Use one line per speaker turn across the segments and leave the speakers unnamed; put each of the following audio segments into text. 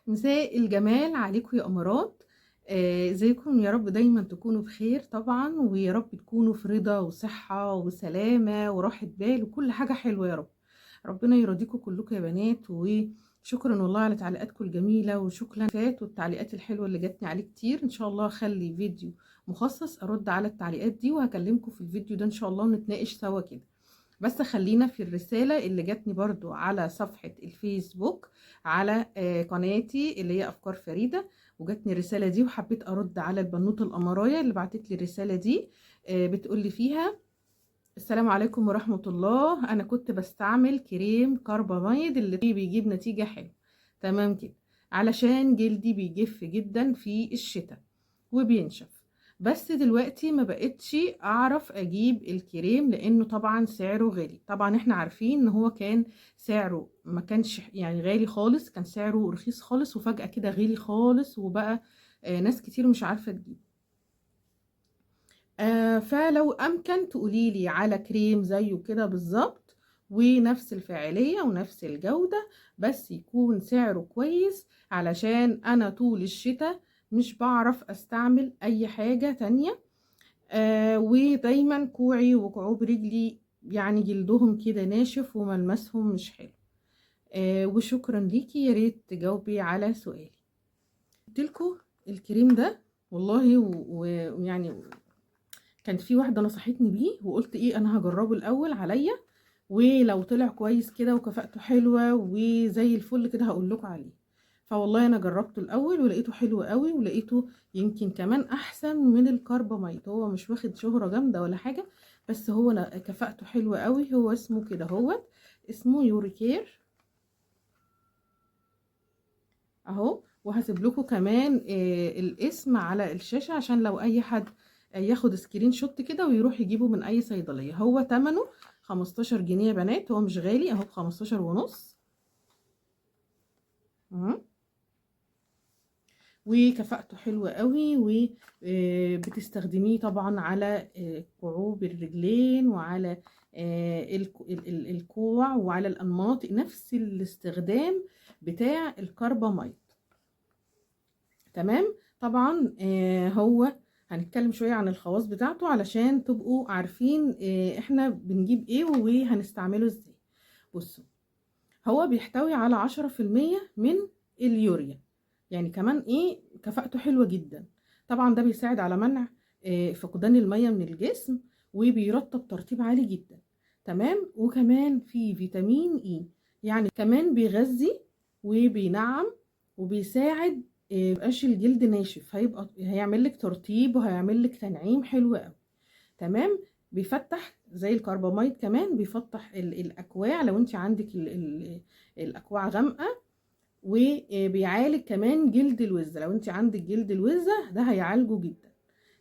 مساء الجمال عليكم يا أمارات. ازيكم؟ يا رب دايما تكونوا بخير طبعا، ويا رب تكونوا في رضا وصحة وسلامة وراحة بال وكل حاجة حلوة يا رب. ربنا يرضيكم كلكم يا بنات، وشكرا والله على تعليقاتكم الجميلة، وشكرا فات والتعليقات الحلوة اللي جاتني عليه كتير. ان شاء الله هخلي فيديو مخصص ارد على التعليقات دي، وهكلمكم في الفيديو ده ان شاء الله ونتناقش سوا كده. بس خلينا في الرسالة اللي جاتني برضو على صفحة الفيسبوك، على قناتي اللي هي أفكار فريدة، وجاتني الرسالة دي وحبيت أرد على البنوتة الأمراية اللي بعتت لي الرسالة دي. بتقول لي فيها: السلام عليكم ورحمة الله، أنا كنت بستعمل كريم كارباميد اللي بيجيب نتيجة حلوة تمام كده، علشان جلدي بيجف جدا في الشتاء وبينشف. بس دلوقتي ما بقتش اعرف اجيب الكريم لانه طبعا سعره غالي. طبعا احنا عارفين ان هو كان سعره ما كانش يعني غالي خالص، كان سعره رخيص خالص وفجأة كده غالي خالص، وبقى ناس كتير مش عارفة تجيب. فلو امكن تقوليلي على كريم زيه كده بالظبط، ونفس الفاعلية ونفس الجودة، بس يكون سعره كويس، علشان انا طول الشتاء مش بعرف استعمل اي حاجة تانية. ودايما كوعي وكعوب رجلي يعني جلدهم كده ناشف وملمسهم مش حلو. وشكرا ليكي، يا ريت تجاوبي على سؤالي. قلتلكوا الكريم ده والله، ويعني كانت في واحدة نصحتني بيه، وقلت ايه انا هجربه الاول عليا، ولو طلع كويس كده وكفاءته حلوة وزي الفل كده هقول لكم عليه. فوالله انا جربته الاول ولقيته حلو قوي، ولقيته يمكن كمان احسن من الكرباميد. هو مش واخد شهرة جامدة ولا حاجة، بس هو كفاءته حلوة قوي. هو اسمه كده، هو اسمه يوريكير اهو. وهسيب لكم كمان الاسم على الشاشة، عشان لو اي حد ياخد سكرين شوت كده ويروح يجيبه من اي صيدلية. هو تمنه 15 جنيه يا بنات، هو مش غالي اهو، 15 ونص. وكفاءته حلوة قوي، وبتستخدميه طبعا على كعوب الرجلين، وعلى الكوع، وعلى الأنماط، نفس الاستخدام بتاع الكرباميد تمام. طبعا هو هنتكلم شوية عن الخواص بتاعته علشان تبقوا عارفين احنا بنجيب ايه وهنستعمله ازاي. بصوا، هو بيحتوي على 10% من اليوريا، يعني كمان ايه كفاءته حلوة جدا. طبعا ده بيساعد على منع فقدان المية من الجسم، وبيرطب ترطيب عالي جدا تمام. وكمان في فيتامين اي، يعني كمان بيغذي وبينعم وبيساعد ميبقاش الجلد ناشف، هيعمل لك ترطيب وهيعمل لك تنعيم حلو قوي تمام. بيفتح زي الكرباميد، كمان بيفتح الاكواع لو انت عندك الاكواع غامقه. وبيعالج كمان جلد الوزه، لو انت عندك جلد الوزه ده هيعالجه جدا.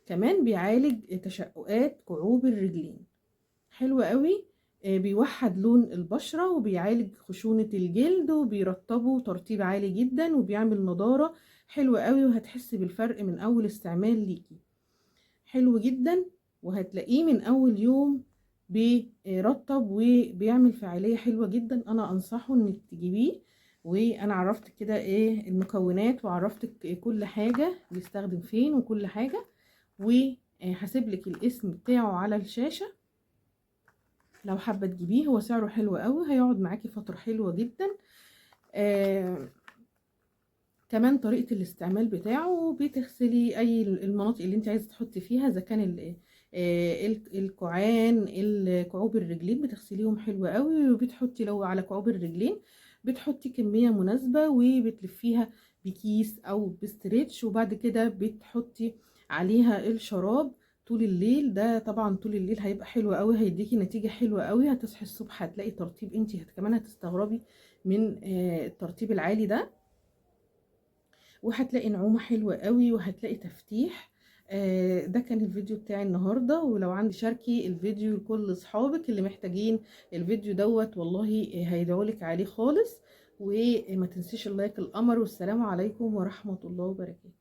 كمان بيعالج تشققات كعوب الرجلين، حلو قوي. بيوحد لون البشرة، وبيعالج خشونة الجلد، وبيرطبه ترطيب عالي جدا، وبيعمل نضارة حلوة قوي، وهتحسي بالفرق من اول استعمال ليكي. حلو جدا، وهتلاقيه من اول يوم بيرطب وبيعمل فعالية حلوة جدا. انا انصحه انك تجيبيه. وانا عرفتك كده ايه المكونات، وعرفتك كل حاجة بيستخدم فين وكل حاجة، وهسيب لك الاسم بتاعه على الشاشة لو حابة تجيبيه. هو سعره حلو قوي، هيقعد معاكي فترة حلوة جدا. كمان طريقة الاستعمال بتاعه، بتغسلي اي المناطق اللي انت عايزة تحطي فيها، اذا كان الكوعان، الكعوب الرجلين، بتغسليهم حلو قوي. وبتحطي لو على كعوب الرجلين بتحطي كمية مناسبة، وبتلفيها بكيس او بستريتش، وبعد كده بتحطي عليها الشراب طول الليل. ده طبعا طول الليل هيبقى حلو قوي، هيديكي نتيجة حلوة قوي. هتصحي الصبح هتلاقي ترطيب، انت كمان هتستغربي من الترطيب العالي ده، وهتلاقي نعومة حلوة قوي، وهتلاقي تفتيح. ده كان الفيديو بتاعي النهاردة. ولو عندي شاركي الفيديو لكل اصحابك اللي محتاجين الفيديو دوت، والله هيدعولك عليه خالص. وما تنسيش اللايك القمر. والسلام عليكم ورحمة الله وبركاته.